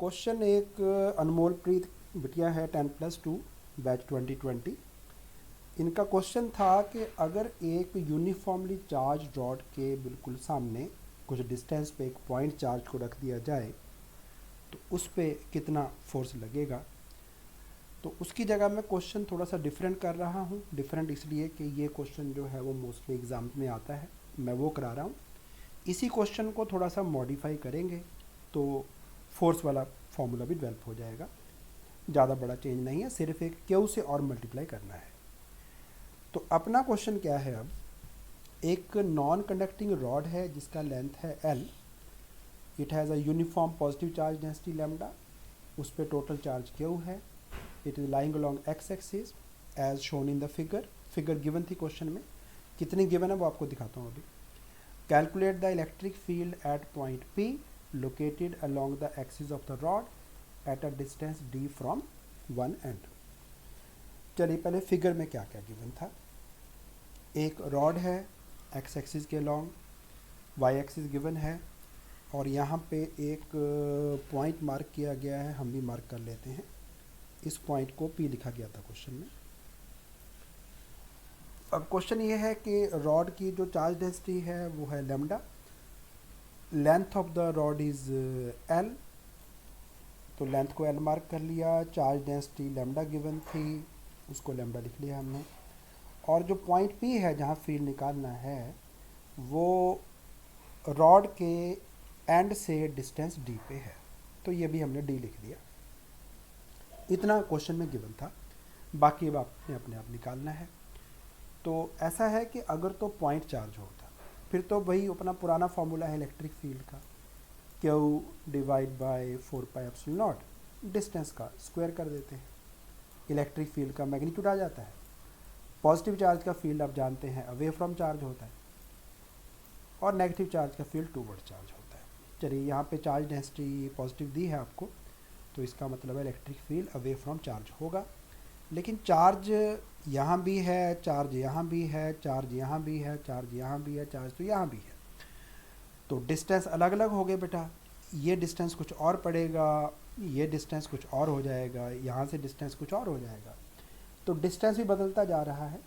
Question एक अनमोल प्रीत बिटिया है 10+2 बैच 2020। इनका क्वेश्चन था कि अगर एक यूनिफॉर्मली चार्ज रॉड के बिल्कुल सामने कुछ डिस्टेंस पे एक पॉइंट चार्ज को रख दिया जाए तो उस पे कितना फोर्स लगेगा। तो उसकी जगह मैं क्वेश्चन थोड़ा सा डिफरेंट कर रहा हूँ। डिफरेंट इसलिए कि ये क्वेश्चन जो है वो मोस्टली एग्ज़ाम में आता है, मैं वो करा रहा हूँ। इसी क्वेश्चन को थोड़ा सा मॉडिफाई करेंगे तो फोर्स वाला फॉर्मूला भी डेवलप हो जाएगा। ज़्यादा बड़ा चेंज नहीं है, सिर्फ एक क्यू से और मल्टीप्लाई करना है। तो अपना क्वेश्चन क्या है, अब एक नॉन कंडक्टिंग रॉड है जिसका लेंथ है L। It has a uniform positive charge density lambda. उस पर टोटल चार्ज क्यू है। It is lying along X axis as shown in the figure. Figure given थी क्वेश्चन में, कितनी गिवन है वो आपको दिखाता हूँ अभी। Calculate the electric field at point P located along the axis of the rod at a distance d from one end। चलिए पहले फिगर में क्या क्या गिवन था। एक रॉड है एक्स एक्सिस के लॉन्ग, वाई एक्सिस गिवन है और यहाँ पे एक पॉइंट मार्क किया गया है, हम भी मार्क कर लेते हैं। इस पॉइंट को P लिखा गया था क्वेश्चन में। अब क्वेश्चन ये है कि रॉड की जो चार्ज डेंसिटी है वो है lambda. Length of the rod is L, तो लेंथ को L मार्क कर लिया। चार्ज डेंसिटी लैम्डा गिवन थी, उसको लैम्डा लिख लिया हमने। और जो पॉइंट P है जहाँ फील्ड निकालना है वो रॉड के एंड से डिस्टेंस D पे है, तो ये भी हमने D लिख दिया। इतना क्वेश्चन में गिवन था, बाकी अब आपने अपने आप निकालना है। तो ऐसा है कि अगर तो पॉइंट चार्ज होता फिर तो वही अपना पुराना फॉर्मूला है इलेक्ट्रिक फील्ड का, क्यू डिवाइड बाय 4πε0, डिस्टेंस का स्क्वायर कर देते हैं। इलेक्ट्रिक फील्ड का मैग्नीट्यूड आ जाता है। पॉजिटिव चार्ज का फील्ड आप जानते हैं अवे फ्रॉम चार्ज होता है और नेगेटिव चार्ज का फील्ड टूवर्ड चार्ज होता है। चलिए यहाँ पे चार्ज डेंसिटी पॉजिटिव दी है आपको, तो इसका मतलब है electric field away from charge होगा। लेकिन चार्ज यहाँ भी है, चार्ज यहाँ भी है, चार्ज यहाँ भी है, चार्ज यहाँ भी है, चार्ज तो यहाँ भी है। तो डिस्टेंस अलग अलग हो गए बेटा। ये डिस्टेंस कुछ और पड़ेगा, ये डिस्टेंस कुछ और हो जाएगा, यहाँ से डिस्टेंस कुछ और हो जाएगा। तो डिस्टेंस भी बदलता जा रहा है।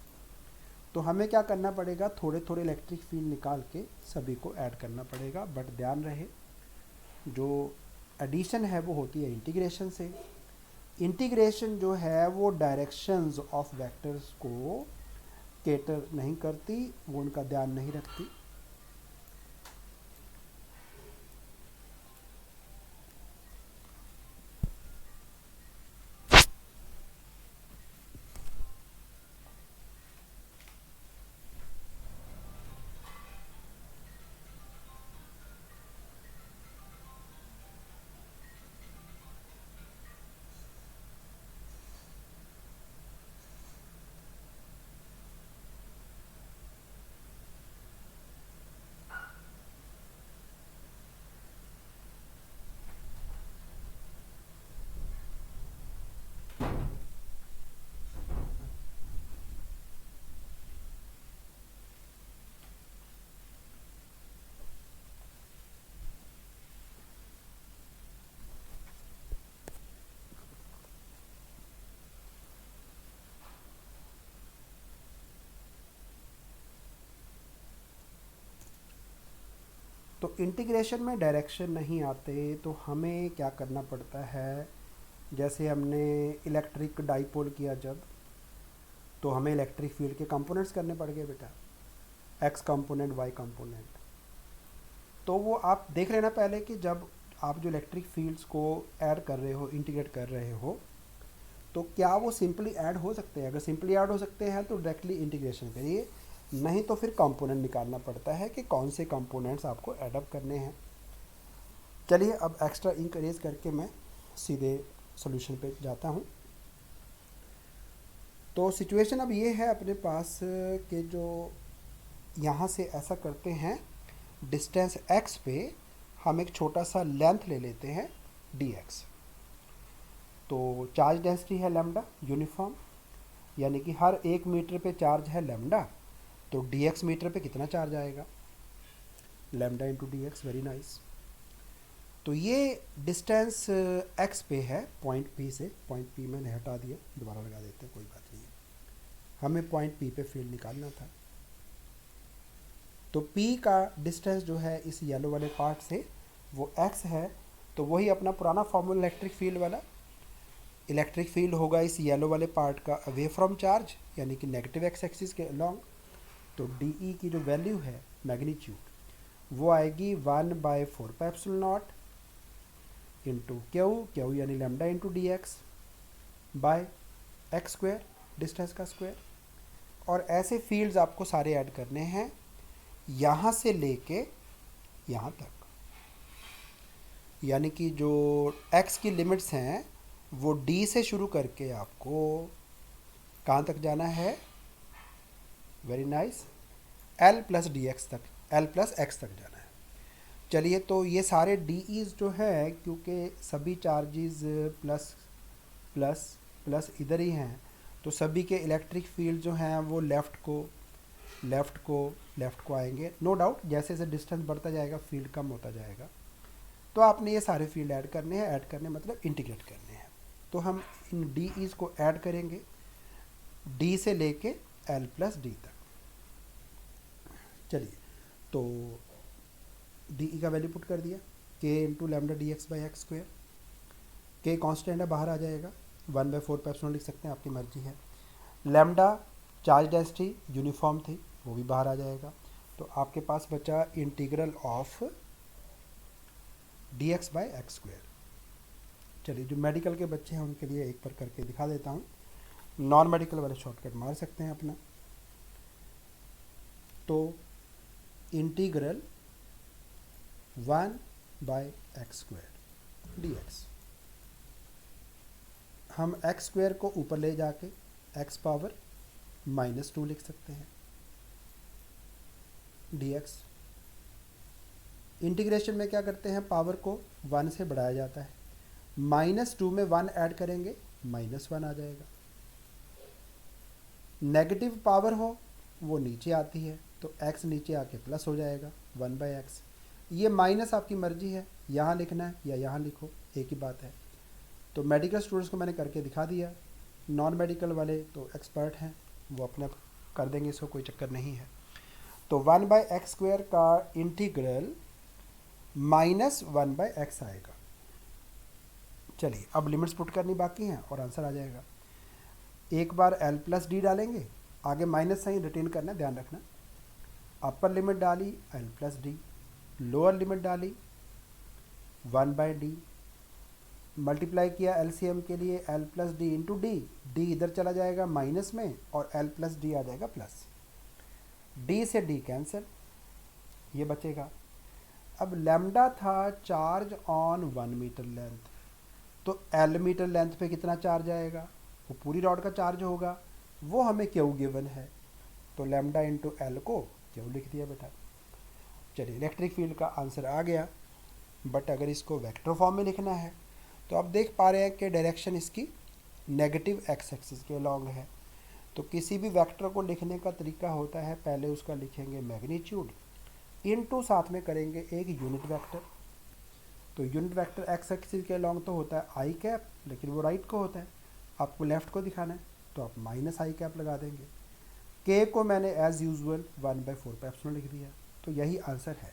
तो हमें क्या करना पड़ेगा, थोड़े थोड़े इलेक्ट्रिक फील्ड निकाल के सभी को ऐड करना पड़ेगा। बट ध्यान रहे जो एडिशन है वो होती है इंटीग्रेशन से। इंटीग्रेशन जो है वो डायरेक्शंस ऑफ वेक्टर्स को केटर नहीं करती, वो उनका ध्यान नहीं रखती। तो इंटीग्रेशन में डायरेक्शन नहीं आते तो हमें क्या करना पड़ता है, जैसे हमने इलेक्ट्रिक डाइपोल किया जब, तो हमें इलेक्ट्रिक फील्ड के कंपोनेंट्स करने पड़ गए बेटा, एक्स कंपोनेंट वाई कंपोनेंट। तो वो आप देख लेना पहले कि जब आप जो इलेक्ट्रिक फील्ड्स को ऐड कर रहे हो, इंटीग्रेट कर रहे हो, तो क्या वो सिंपली ऐड हो सकते हैं। अगर सिंपली ऐड हो सकते हैं तो डायरेक्टली इंटीग्रेशन करिए, नहीं तो फिर कंपोनेंट निकालना पड़ता है कि कौन से कंपोनेंट्स आपको एडअप करने हैं। चलिए अब एक्स्ट्रा इंक इरेज करके मैं सीधे सॉल्यूशन पे जाता हूँ। तो सिचुएशन अब ये है अपने पास कि जो यहाँ से ऐसा करते हैं, डिस्टेंस x पे हम एक छोटा सा लेंथ ले लेते हैं dx। तो चार्ज डेंसिटी है लैम्डा यूनिफॉर्म, यानी कि हर 1 मीटर पे चार्ज है लैम्डा, तो dx मीटर पे कितना चार्ज आएगा, lambda into D x. Very nice. तो ये डिस्टेंस एक्स पे है पॉइंट पी से, पॉइंट पी मैंने हटा दिया, दोबारा लगा देते हैं, कोई बात नहीं है, हमें पॉइंट पी पे फील्ड निकालना था। तो पी का डिस्टेंस जो है इस येलो वाले पार्ट से वो एक्स है, तो वही अपना पुराना फॉर्मूला इलेक्ट्रिक फील्ड वाला, इलेक्ट्रिक फील्ड होगा इस येलो वाले पार्ट का अवे फ्रॉम चार्ज, यानी कि नेगेटिव एक्स एक्सिस के अलोंग। तो डी ई की जो वैल्यू है मैग्नीट्यूड वो आएगी 1/4πε0 इंटू क्यू यानी lambda into D X by X square, distance का स्क्वायर। और ऐसे फील्ड्स आपको सारे ऐड करने हैं यहाँ से लेके यहाँ तक, यानी कि जो x की लिमिट्स हैं वो d से शुरू करके आपको कहाँ तक जाना है, very nice, l plus D x तक, l प्लस एक्स तक जाना है। चलिए, तो ये सारे डीईज जो है, क्योंकि सभी चार्जेस प्लस प्लस प्लस इधर ही हैं, तो सभी के इलेक्ट्रिक फील्ड जो हैं वो लेफ़्ट को आएंगे। नो डाउट जैसे जैसे डिस्टेंस बढ़ता जाएगा फील्ड कम होता जाएगा। तो आपने ये सारे फील्ड ऐड करने हैं, ऐड करने मतलब इंटीग्रेट करने हैं। तो हम इन डी ईज को ऐड करेंगे डी से लेके एल प्लस डी तक। चलिए, तो डी ई का वैल्यू पुट कर दिया, के into lambda D x by x square, के कॉन्स्टेंट है बाहर आ जाएगा, 1/4πε लिख सकते हैं, आपकी मर्जी है। लेमडा चार्ज डेंसिटी यूनिफॉर्म थी, वो भी बाहर आ जाएगा। तो आपके पास बचा integral of D x by x square. चलिए, जो मेडिकल के बच्चे हैं उनके लिए एक पर करके दिखा देता हूँ, नॉन मेडिकल वाले शॉर्टकट मार सकते हैं अपना। तो integral 1/x square D x, हम एक्स स्क्वायर को ऊपर ले जाके एक्स पावर -2 लिख सकते हैं dx। इंटीग्रेशन में क्या करते हैं, पावर को 1 से बढ़ाया जाता है, -2 में 1 ऐड करेंगे -1 आ जाएगा। नेगेटिव पावर हो वो नीचे आती है, तो x नीचे आके प्लस हो जाएगा 1/x। ये माइनस आपकी मर्जी है, यहाँ लिखना है या यहाँ लिखो, एक ही बात है। तो मेडिकल स्टूडेंट्स को मैंने करके दिखा दिया, नॉन मेडिकल वाले तो एक्सपर्ट हैं, वो अपना कर देंगे, इसको कोई चक्कर नहीं है। तो 1/x स्क्वायर का इंटीग्रल -1/x आएगा। चलिए, अब लिमिट्स पुट करनी बाकी हैं और आंसर आ जाएगा। एक बार l प्लस डी डालेंगे, आगे माइनस साइन रिटेन करना, ध्यान रखना। अपर लिमिट डाली l plus D, lower limit डाली 1/d, मल्टीप्लाई किया एलसीएम के लिए l plus D into D, D इधर चला जाएगा माइनस में और l प्लस डी आ जाएगा प्लस, d से d कैंसिल, ये बचेगा। अब लैम्डा था चार्ज ऑन 1 मीटर लेंथ, तो l मीटर लेंथ पे कितना चार्ज आएगा, वो पूरी रॉड का चार्ज होगा, वो हमें क्यू गिवन है, तो लैम्डा इंटू एल को क्यू लिख दिया बेटा। चलिए, इलेक्ट्रिक फील्ड का आंसर आ गया। बट अगर इसको वेक्टर फॉर्म में लिखना है तो आप देख पा रहे हैं कि डायरेक्शन इसकी नेगेटिव एक्स एक्सिस के अलॉन्ग है। तो किसी भी वेक्टर को लिखने का तरीका होता है, पहले उसका लिखेंगे मैग्नीट्यूड, इनटू साथ में करेंगे एक यूनिट वेक्टर। तो यूनिट वेक्टर एक्स एक्सिस के अलॉन्ग तो होता है आई कैप, लेकिन वो राइट को होता है, आपको लेफ्ट को दिखाना है तो आप माइनस आई कैप लगा देंगे। के को मैंने एज यूजुअल 1/4πε लिख दिया, तो यही आंसर है।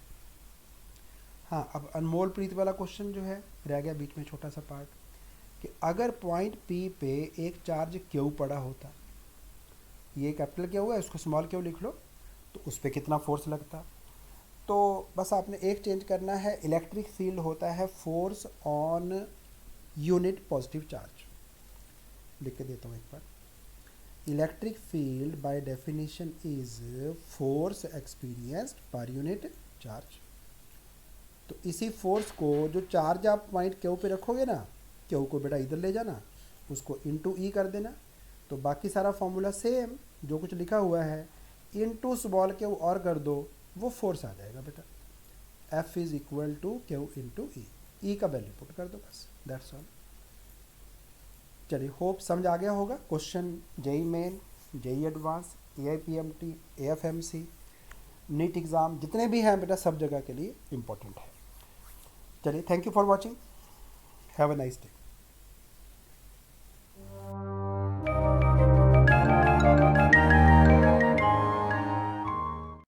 हाँ, अब अनमोल प्रीत वाला क्वेश्चन जो है रह गया बीच में, छोटा सा पार्ट, कि अगर पॉइंट पी पे एक चार्ज क्यू पड़ा होता, ये कैपिटल क्यू है, उसको स्मॉल क्यू लिख लो, तो उस पर कितना फोर्स लगता। तो बस आपने एक चेंज करना है, इलेक्ट्रिक फील्ड होता है force on unit positive charge. लिख के देता हूँ एक बार, electric field by definition is force experienced per unit charge. तो इसी फोर्स को, जो चार्ज आप पॉइंट क्यू पे रखोगे ना, क्यू को बेटा इधर ले जाना, उसको इनटू ई कर देना, तो बाकी सारा फॉर्मूला सेम जो कुछ लिखा हुआ है, इनटू स्मॉल क्यू और कर दो, वो फोर्स आ जाएगा बेटा। F is equal to q into E, E का वैल्यू पुट कर दो, बस दैट्स ऑल। चलिए, होप समझ आ गया होगा। Question JEE Main, JEE Advance, AIPMT, AFMC, NEET exam जितने भी हैं बेटा, सब जगह के लिए इम्पोर्टेंट है। चलिए, thank you for watching, have a nice day.